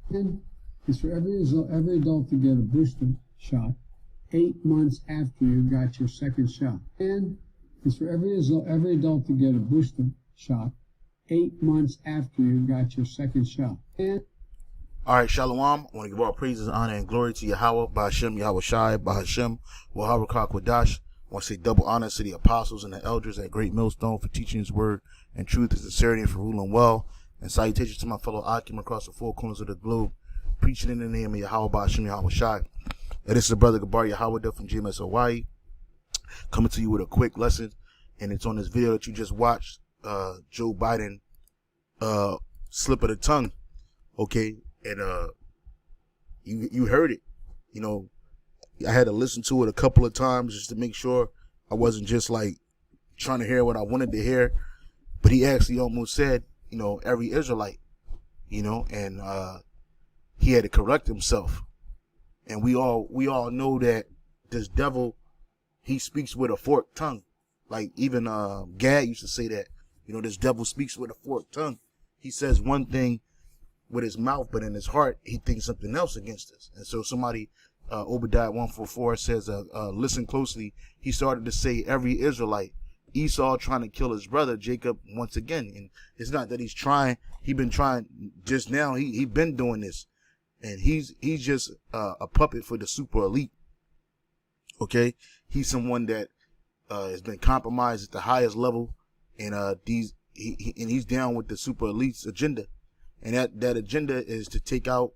And is for every adult to get a booster shot 8 months after you got your second shot. And is for every adult to get a booster shot 8 months after you got your second shot. And all right, Shalom. I want to give all praises, honor, and glory to Yahweh, Bahashem, YahWAII, Bahashem, Waharakah Kwadash. I want to say double honor to the apostles and the elders at Great Millstone for teaching his word and truth and sincerity and for ruling well. And salutations to my fellow Akim across the four corners of the globe, preaching in the name of Yahweh, Bahashem, YahWAII. And this is brother Gabar Yahweh from GMSHAWAII, coming to you with a quick lesson. And it's on this video that you just watched, Joe Biden, slip of the tongue. Okay. And you heard it. You know, I had to listen to it a couple of times just to make sure I wasn't just like trying to hear what I wanted to hear. But he actually almost said, you know, every Israelite, you know, and he had to correct himself. And we all know that this devil, he speaks with a forked tongue. Like even Gad used to say that, you know, this devil speaks with a forked tongue. He says one thing with his mouth, but in his heart, he thinks something else against us. And so somebody, Obadiah 144 says, listen closely. He started to say every Israelite, Esau trying to kill his brother, Jacob, once again. And it's not that he's trying. He been trying just now. He been doing this. And he's just a puppet for the super elite. Okay. He's someone that has been compromised at the highest level. And he's down with the super elite's agenda. And that agenda is to take out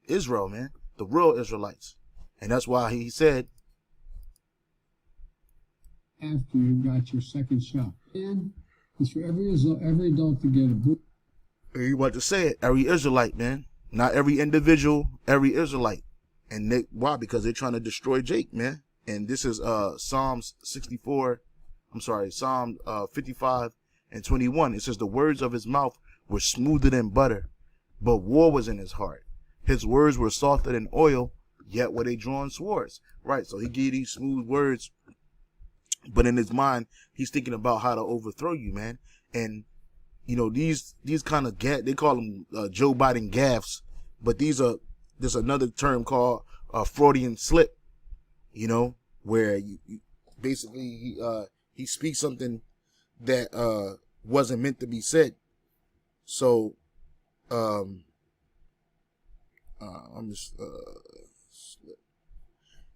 Israel, man, the real Israelites. And that's why he said, after you got your second shot. And it's for every adult to get a boot. You want to say it, every Israelite, man. Not every individual, every Israelite. And why? Because they're trying to destroy Jake, man. And this is Psalm 55 and 21. It says the words of his mouth were smoother than butter, but war was in his heart. His words were softer than oil, yet were they drawn swords. Right, so he gave these smooth words, but in his mind, he's thinking about how to overthrow you, man. And, you know, these kind of they call them Joe Biden gaffes, but there's another term called Freudian slip, you know, where you basically he speaks something that wasn't meant to be said. So, I'm just,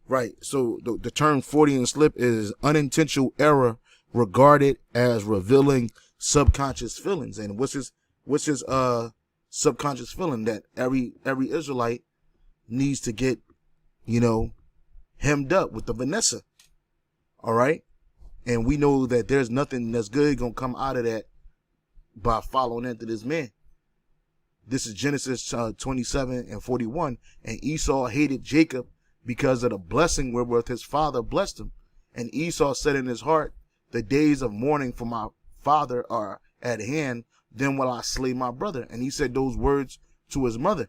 right. So the term Freudian slip is unintentional error regarded as revealing subconscious feelings. And what's his subconscious feeling? That every Israelite needs to get, you know, hemmed up with the Vanessa. All right. And we know that there's nothing that's good going to come out of that by following after this man. This is Genesis 27 and 41. And Esau hated Jacob because of the blessing wherewith his father blessed him. And Esau said in his heart, the days of mourning for my father are at hand. Then will I slay my brother. And he said those words to his mother.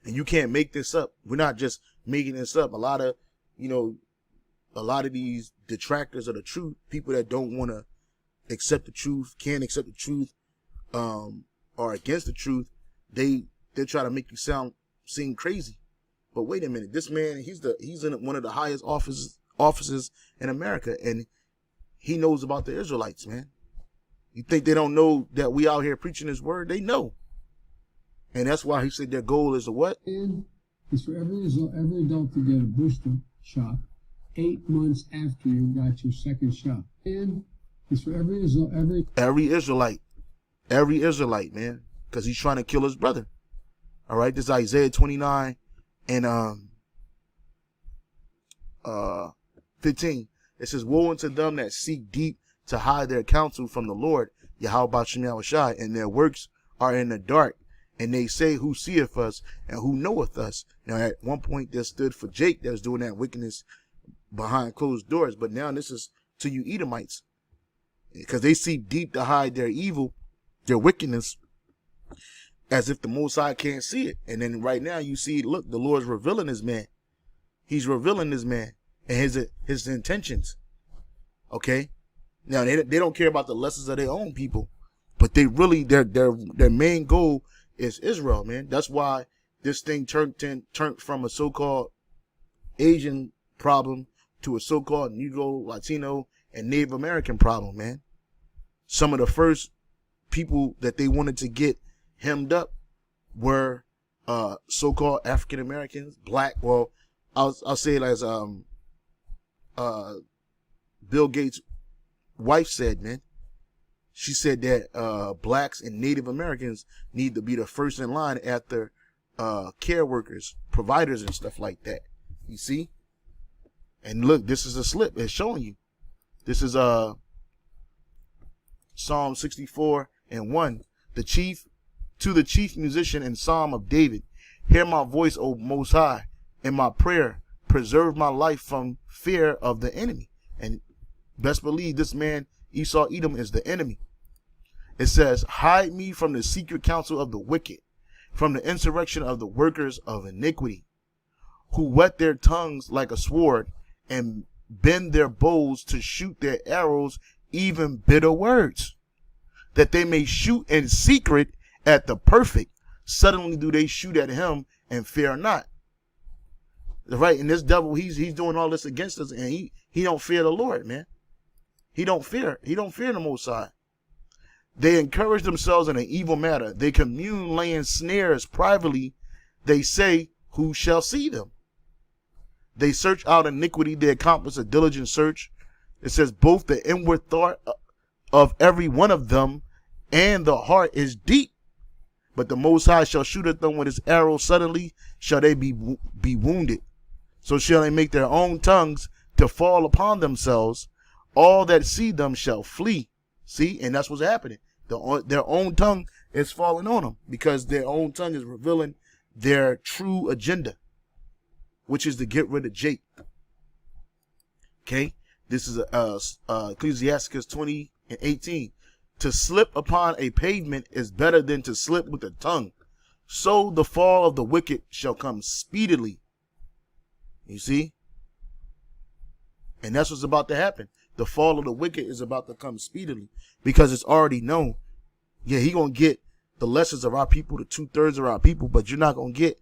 And you can't make this up. We're not just making this up. A lot of these detractors of the truth, people that don't want to accept the truth, can't accept the truth, are against the truth, they try to make you seem crazy. But wait a minute, this man, he's in one of the highest offices in America, and he knows about the Israelites, man. You think they don't know that we out here preaching his word? They know. And that's why he said their goal is a what? And it's for every adult to get a booster shot 8 months after you got your second shot. And it's for every Israelite, man, because he's trying to kill his brother. All right, this is Isaiah 29 and 15. It says, woe unto them that seek deep to hide their counsel from the Lord, Yahweh Bashem Yahushai, and their works are in the dark. And they say, who seeth us and who knoweth us? Now, at one point, there stood for Jake that was doing that wickedness behind closed doors. But now this is to you Edomites, because they seek deep to hide their evil, their wickedness, as if the Most High can't see it. And then right now you see, look, the Lord's revealing his man. He's revealing his man and his intentions. Okay. Now they don't care about the lessons of their own people, but they really, their main goal is Israel, man. That's why this thing turned from a so-called Asian problem to a so-called Negro, Latino, and Native American problem, man. Some of the first people that they wanted to get hemmed up were so-called African Americans, black. Well, I'll say it as Bill Gates' wife said, man. She said that blacks and Native Americans need to be the first in line after care workers, providers, and stuff like that. You see? And look, this is a slip. It's showing you. This is Psalm 64:1. To the chief musician and Psalm of David, hear my voice, O Most High, in my prayer. Preserve my life from fear of the enemy. And best believe this man, Esau Edom, is the enemy. It says, hide me from the secret counsel of the wicked, from the insurrection of the workers of iniquity, who whet their tongues like a sword and bend their bows to shoot their arrows, even bitter words, that they may shoot in secret at the perfect. Suddenly do they shoot at him and fear not. Right? And this devil, he's doing all this against us, and he don't fear the Lord, man. He don't fear the Most High. They encourage themselves in an evil matter. They commune, laying snares privately. They say, who shall see them? They search out iniquity. They accomplish a diligent search. It says both the inward thought of every one of them and the heart is deep. But the Most High shall shoot at them with his arrow. Suddenly shall they be wounded. So shall they make their own tongues to fall upon themselves. All that see them shall flee. See, and that's what's happening. Their own tongue is falling on them because their own tongue is revealing their true agenda, which is to get rid of Jake. Okay, this is Ecclesiastes 20:18. To slip upon a pavement is better than to slip with the tongue. So the fall of the wicked shall come speedily. You see? And that's what's about to happen. The fall of the wicked is about to come speedily because it's already known. Yeah, he going to get the lessons of our people, the 2/3 of our people, but you're not going to get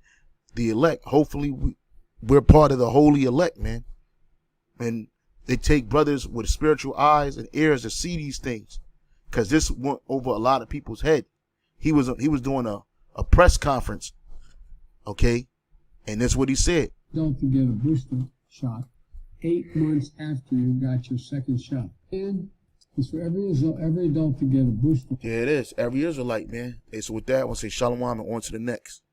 the elect. Hopefully we're part of the holy elect, man. And they take brothers with spiritual eyes and ears to see these things because this went over a lot of people's head. He was doing a press conference, okay? And that's what he said. Don't forget a booster shot 8 months after you got your second shot. And it's for every adult to get a booster. Yeah, it is. Every Israelite, man. Okay, so with that, I want to say shalom and on to the next.